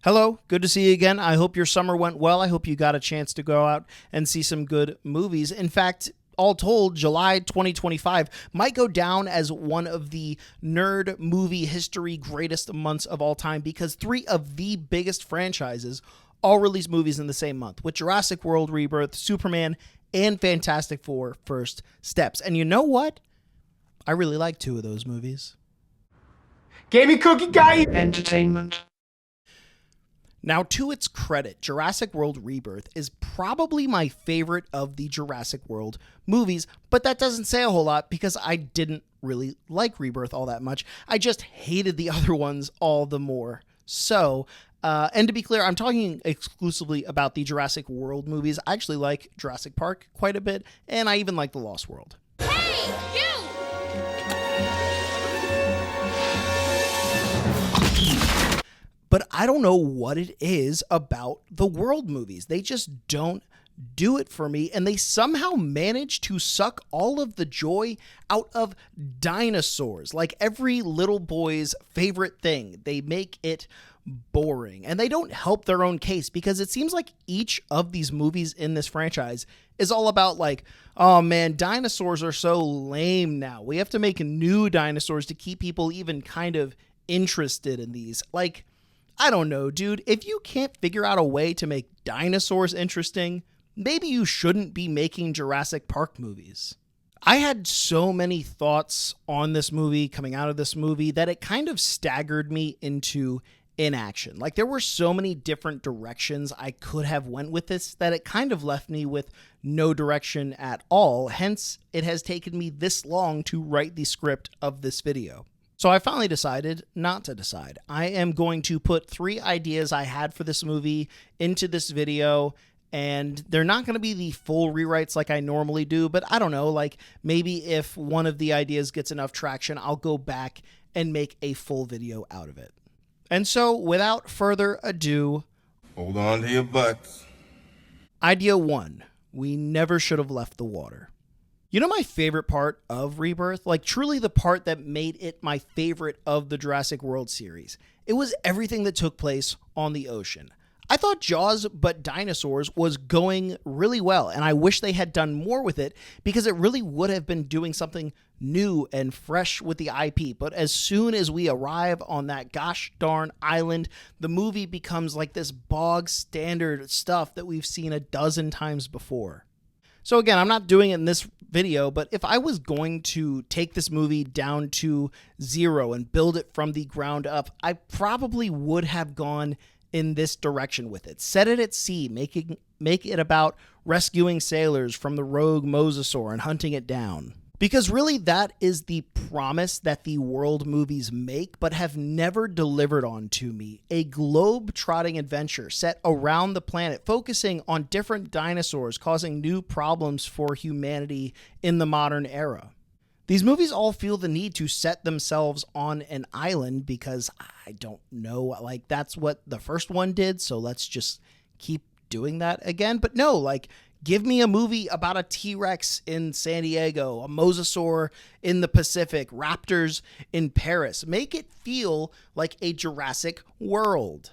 Hello, good to see you again. I hope your summer went well. I hope you got a chance to go out and see some good movies. In fact, all told, July 2025 might go down as one of the nerd movie history greatest months of all time because three of the biggest franchises all released movies in the same month, with Jurassic World, Rebirth, Superman, and Fantastic Four: First Steps. And you know what? I really like two of those movies. Gaming cookie guy entertainment. Now, to its credit, Jurassic World Rebirth is probably my favorite of the Jurassic World movies, but that doesn't say a whole lot because I didn't really like Rebirth all that much. I just hated the other ones all the more. So, and to be clear, I'm talking exclusively about the Jurassic World movies. I actually like Jurassic Park quite a bit, and I even like The Lost World. Hey, you! But I don't know what it is about the World movies. They just don't do it for me, and they somehow manage to suck all of the joy out of dinosaurs, like every little boy's favorite thing. They make it boring, and they don't help their own case because it seems like each of these movies in this franchise is all about like, oh man, dinosaurs are so lame now. We have to make new dinosaurs to keep people even kind of interested in these. Like, I don't know, dude. If you can't figure out a way to make dinosaurs interesting, maybe you shouldn't be making Jurassic Park movies. I had so many thoughts on this movie coming out of this movie that it kind of staggered me into inaction. Like, there were so many different directions I could have went with this that it kind of left me with no direction at all. Hence, it has taken me this long to write the script of this video. So I finally decided not to decide. I am going to put 3 ideas I had for this movie into this video, and they're not going to be the full rewrites like I normally do, but I don't know, like maybe if one of the ideas gets enough traction, I'll go back and make a full video out of it. And so without further ado, hold on to your butts. Idea 1, we never should have left the water. You know my favorite part of Rebirth? Like, truly the part that made it my favorite of the Jurassic World series. It was everything that took place on the ocean. I thought Jaws but Dinosaurs was going really well, and I wish they had done more with it because it really would have been doing something new and fresh with the IP. But as soon as we arrive on that gosh darn island, the movie becomes like this bog standard stuff that we've seen a dozen times before. So again, I'm not doing it in this video, but if I was going to take this movie down to 0 and build it from the ground up, I probably would have gone in this direction with it. Set it at sea, make it about rescuing sailors from the rogue mosasaur and hunting it down. Because really that is the promise that the World movies make, but have never delivered on to me. A globe-trotting adventure set around the planet, focusing on different dinosaurs, causing new problems for humanity in the modern era. These movies all feel the need to set themselves on an island because, I don't know, like that's what the first one did, so let's just keep doing that again. But no, like, give me a movie about a T-Rex in San Diego, a mosasaur in the Pacific, raptors in Paris. Make it feel like a Jurassic World.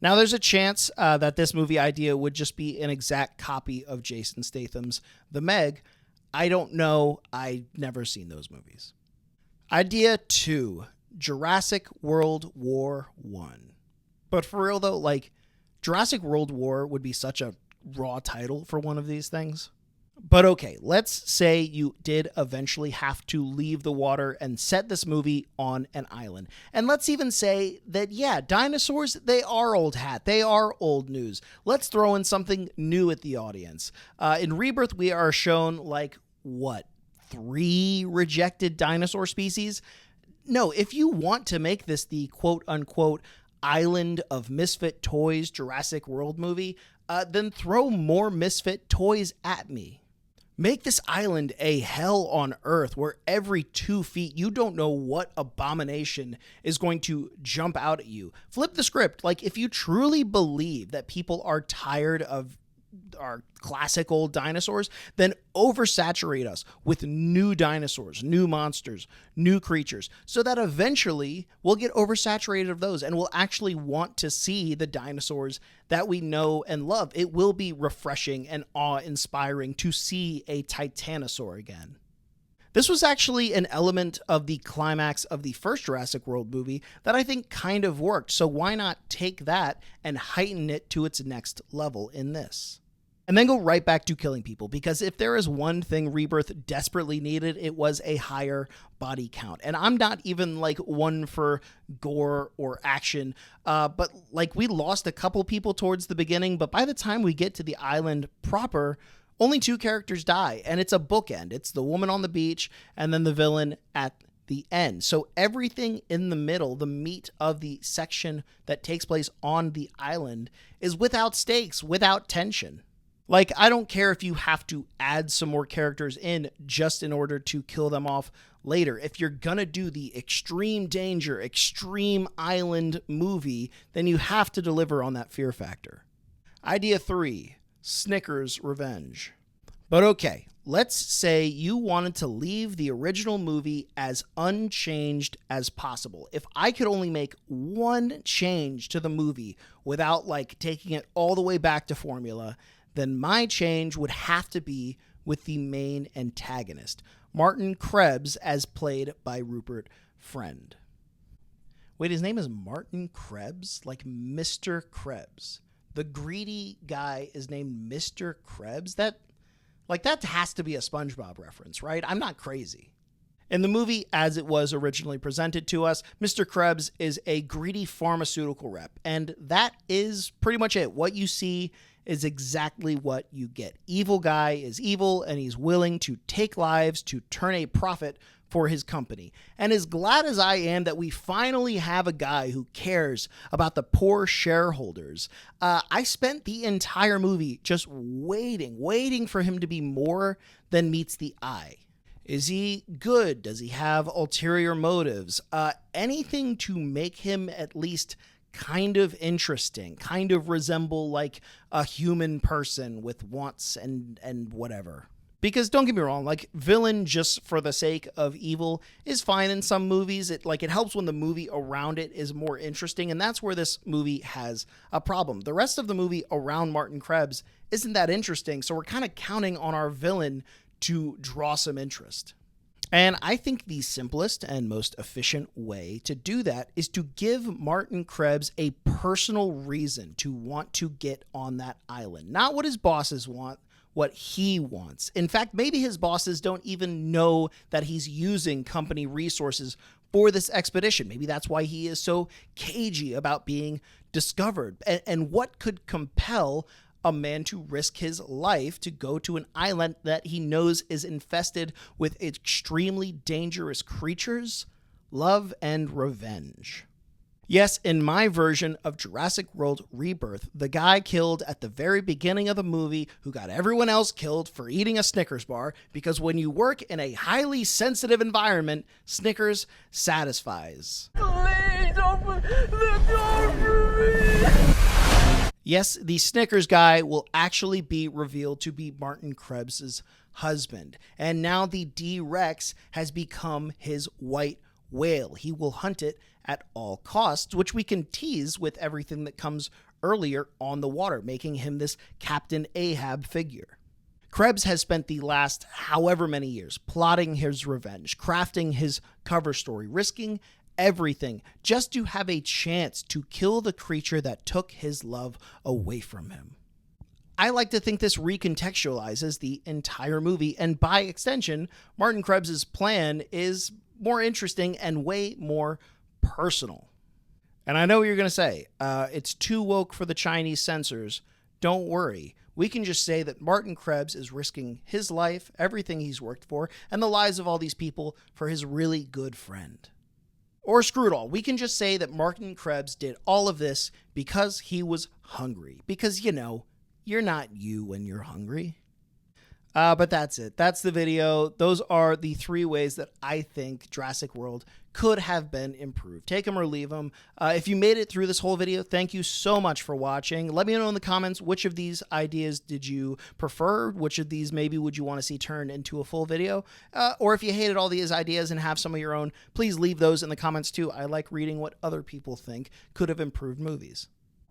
Now, there's a chance that this movie idea would just be an exact copy of Jason Statham's The Meg. I don't know. I've never seen those movies. Idea 2, Jurassic World War 1. But for real though, like, Jurassic World War would be such a raw title for one of these things. But okay, let's say you did eventually have to leave the water and set this movie on an island. And let's even say that, yeah, dinosaurs, they are old hat. They are old news. Let's throw in something new at the audience. In Rebirth, we are shown, like, what, 3 rejected dinosaur species? No, if you want to make this the quote-unquote island of Misfit toys Jurassic World movie, then throw more Misfit toys at me. Make this island a hell on earth where every 2 feet you don't know what abomination is going to jump out at you. Flip the script. Like, if you truly believe that people are tired of our classic old dinosaurs, then oversaturate us with new dinosaurs, new monsters, new creatures, so that eventually we'll get oversaturated of those and we'll actually want to see the dinosaurs that we know and love. It will be refreshing and awe-inspiring to see a Titanosaur again. This was actually an element of the climax of the first Jurassic World movie that I think kind of worked, so why not take that and heighten it to its next level in this? And then go right back to killing people, because if there is one thing Rebirth desperately needed, it was a higher body count. And I'm not even like one for gore or action, but like we lost a couple people towards the beginning, but by the time we get to the island proper, only 2 characters die, and it's a bookend. It's the woman on the beach and then the villain at the end. So everything in the middle, the meat of the section that takes place on the island, is without stakes, without tension. Like, I don't care if you have to add some more characters in just in order to kill them off later. If you're gonna do the extreme danger, extreme island movie, then you have to deliver on that fear factor. Idea 3. Snickers Revenge. But okay, let's say you wanted to leave the original movie as unchanged as possible. If I could only make one change to the movie without like taking it all the way back to formula, then my change would have to be with the main antagonist, Martin Krebs, as played by Rupert Friend. Wait, his name is Martin Krebs? Like Mr. Krebs. The greedy guy is named Mr. Krebs? That has to be a SpongeBob reference, right? I'm not crazy. In the movie, as it was originally presented to us, Mr. Krebs is a greedy pharmaceutical rep, and that is pretty much it. What you see is exactly what you get. Evil guy is evil, and he's willing to take lives to turn a profit for his company. And as glad as I am that we finally have a guy who cares about the poor shareholders, I spent the entire movie just waiting for him to be more than meets the eye. Is he good? Does he have ulterior motives? Anything to make him at least kind of interesting, kind of resemble like a human person with wants and whatever. Because don't get me wrong, like villain just for the sake of evil is fine in some movies. It helps when the movie around it is more interesting, and that's where this movie has a problem. The rest of the movie around Martin Krebs isn't that interesting, so we're kind of counting on our villain to draw some interest. And I think the simplest and most efficient way to do that is to give Martin Krebs a personal reason to want to get on that island. Not what his bosses want, what he wants. In fact, maybe his bosses don't even know that he's using company resources for this expedition. Maybe that's why he is so cagey about being discovered. And what could compel a man to risk his life to go to an island that he knows is infested with extremely dangerous creatures? Love and revenge. Yes, in my version of Jurassic World Rebirth, the guy killed at the very beginning of the movie who got everyone else killed for eating a Snickers bar, because when you work in a highly sensitive environment, Snickers satisfies. Please open the door for me! Yes, the Snickers guy will actually be revealed to be Martin Krebs' husband, and now the D-Rex has become his white whale. He will hunt it at all costs, which we can tease with everything that comes earlier on the water, making him this Captain Ahab figure. Krebs has spent the last however many years plotting his revenge, crafting his cover story, risking everything just to have a chance to kill the creature that took his love away from him. I like to think this recontextualizes the entire movie, and by extension, Martin Krebs' plan is more interesting and way more personal. And I know what you're going to say. It's too woke for the Chinese censors. Don't worry. We can just say that Martin Krebs is risking his life, everything he's worked for, and the lives of all these people for his really good friend. Or screw it all. We can just say that Martin Krebs did all of this because he was hungry. Because, you know, you're not you when you're hungry. But that's it. That's the video. Those are the 3 ways that I think Jurassic World could have been improved. Take them or leave them. If you made it through this whole video, thank you so much for watching. Let me know in the comments which of these ideas did you prefer, which of these maybe would you want to see turned into a full video, or if you hated all these ideas and have some of your own, please leave those in the comments too. I like reading what other people think could have improved movies.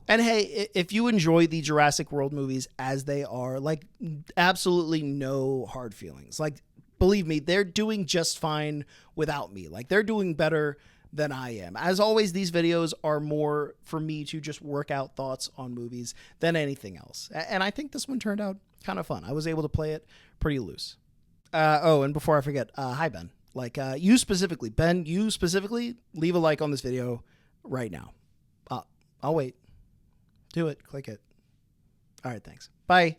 And hey, if you enjoy the Jurassic World movies as they are, like, absolutely no hard feelings. Like, believe me, they're doing just fine without me. Like, they're doing better than I am. As always, these videos are more for me to just work out thoughts on movies than anything else. And I think this one turned out kind of fun. I was able to play it pretty loose. Oh, and before I forget, hi, Ben. Like, you specifically, Ben, you specifically, leave a like on this video right now. I'll wait. Do it. Click it. All right, thanks. Bye.